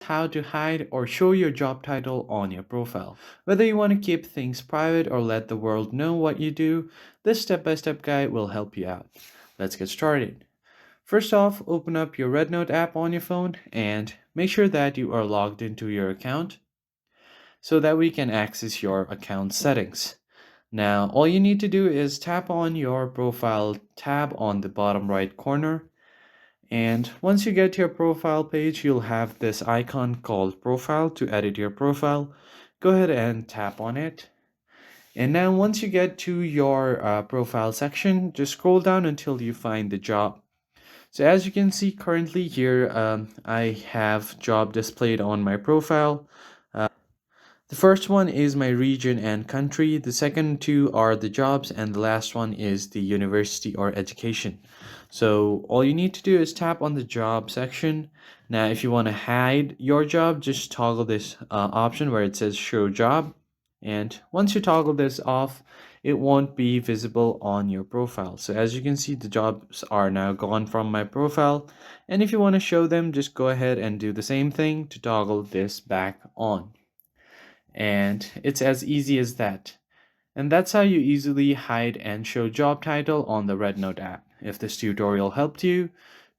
how to hide or show your job title on your profile. Whether you want to keep things private or let the world know what you do, this step-by-step guide will help you out. Let's get started. First off, open up your REDnote app on your phone and make sure that you are logged into your account so that we can access your account settings. Now, all you need to do is tap on your profile tab on the bottom right corner. And once you get to your profile page, you'll have this icon called profile to edit your profile. Go ahead and tap on it. And now once you get to your profile section, just scroll down until you find the job. So as you can see currently here, I have job displayed on my profile. The first one is my region and country. The second two are the jobs, and the last one is the university or education. So all you need to do is tap on the job section. Now, if you want to hide your job, just toggle this option where it says show job. And once you toggle this off, it won't be visible on your profile. So as you can see, the jobs are now gone from my profile. And if you want to show them, just go ahead and do the same thing to toggle this back on. And it's as easy as that. And that's how you easily hide and show job title on the REDnote app. If this tutorial helped you,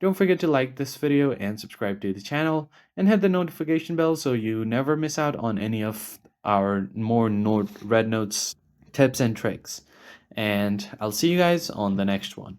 don't forget to like this video and subscribe to the channel and hit the notification bell so you never miss out on any of our more REDnote's tips and tricks. And I'll see you guys on the next one.